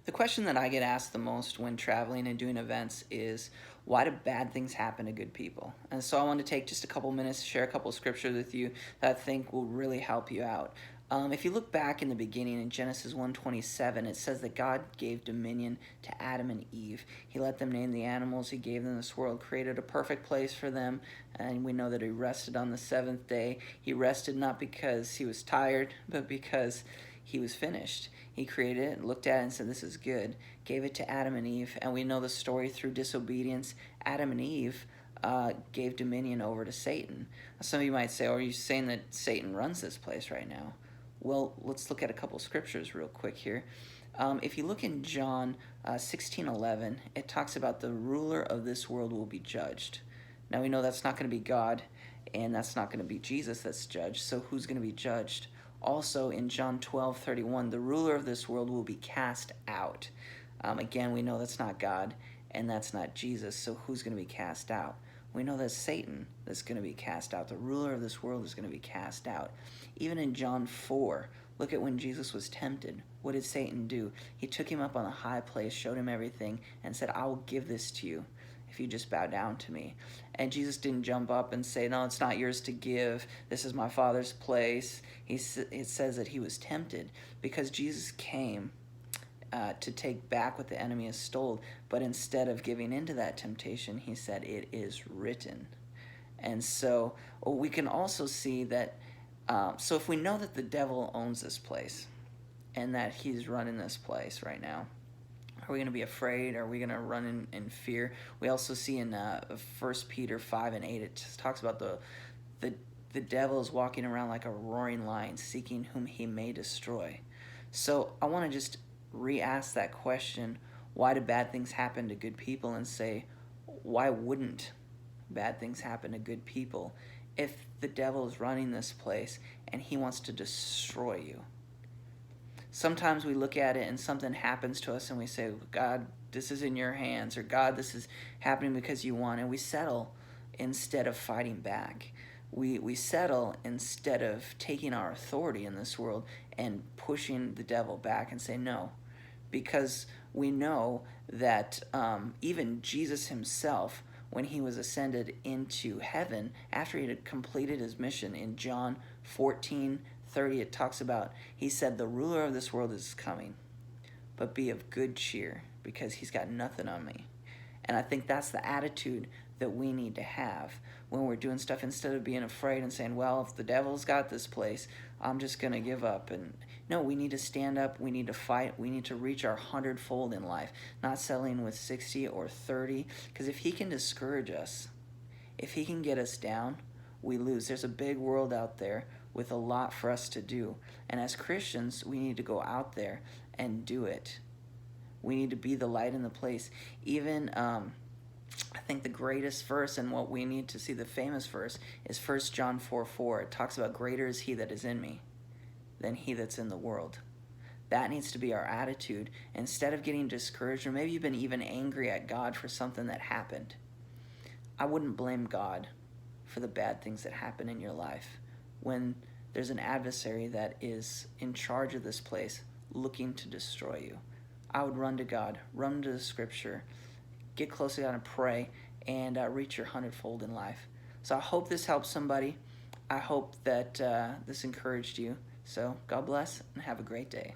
The question that I get asked the most when traveling and doing events is, why do bad things happen to good people? And so I want to take just a couple minutes to share a couple of scriptures with you that I think will really help you out. If you look back in the beginning in Genesis 1:27, it says that God gave dominion to Adam and Eve. He let them name the animals. He gave them this world, created a perfect place for them. And we know that he rested on the seventh day. He rested not because he was tired, but because he was finished. He created it, looked at it, and said, "This is good." Gave it to Adam and Eve, and we know the story through disobedience. Adam and Eve gave dominion over to Satan. Some of you might say, "Oh, are you saying that Satan runs this place right now?" Well, let's look at a couple scriptures real quick here. If you look in John 16:11, it talks about the ruler of this world will be judged. Now we know that's not going to be God, and that's not going to be Jesus that's judged. So who's going to be judged? Also in John 12:31, the ruler of this world will be cast out. Again, we know that's not God and that's not Jesus. So who's going to be cast out? We know that Satan is going to be cast out. The ruler of this world is going to be cast out. Even in John 4, look at when Jesus was tempted. What did Satan do? He took him up on a high place, showed him everything, and said, "I will give this to you if you just bow down to me." And Jesus didn't jump up and say, "No, it's not yours to give. This is my Father's place." It says that he was tempted because Jesus came to take back what the enemy has stole. But instead of giving into that temptation, he said, "It is written." And so we can also see that, so if we know that the devil owns this place and that he's running this place right now, are we going to be afraid? Are we going to run in fear? We also see in 1 Peter 5:8, it just talks about the, the devil is walking around like a roaring lion, seeking whom he may destroy. So I want to just re-ask that question, why do bad things happen to good people? And say, why wouldn't bad things happen to good people if the devil is running this place and he wants to destroy you? Sometimes we look at it and something happens to us and we say, "God, this is in your hands," or "God, this is happening because you want," and we settle instead of fighting back. We settle instead of taking our authority in this world and pushing the devil back and say no, because we know that even Jesus himself, when he was ascended into heaven, after he had completed his mission in John 14:30, it talks about, he said, "The ruler of this world is coming, but be of good cheer, because he's got nothing on me." And I think that's the attitude that we need to have when we're doing stuff, instead of being afraid and saying, "Well, if the devil's got this place, I'm just going to give up." And no, we need to stand up. We need to fight. We need to reach our hundredfold in life, not settling with 60 or 30. Because if he can discourage us, if he can get us down, we lose. There's a big world out there with a lot for us to do. And as Christians, we need to go out there and do it. We need to be the light in the place. Even I think the greatest verse and what we need to see, the famous verse, is 1 John 4:4. It talks about, "Greater is he that is in me than he that's in the world." That needs to be our attitude. Instead of getting discouraged, or maybe you've been even angry at God for something that happened, I wouldn't blame God for the bad things that happen in your life when there's an adversary that is in charge of this place looking to destroy you. I would run to God, run to the scripture, get close to God and pray, and reach your hundredfold in life. So I hope this helps somebody. I hope that this encouraged you. So God bless and have a great day.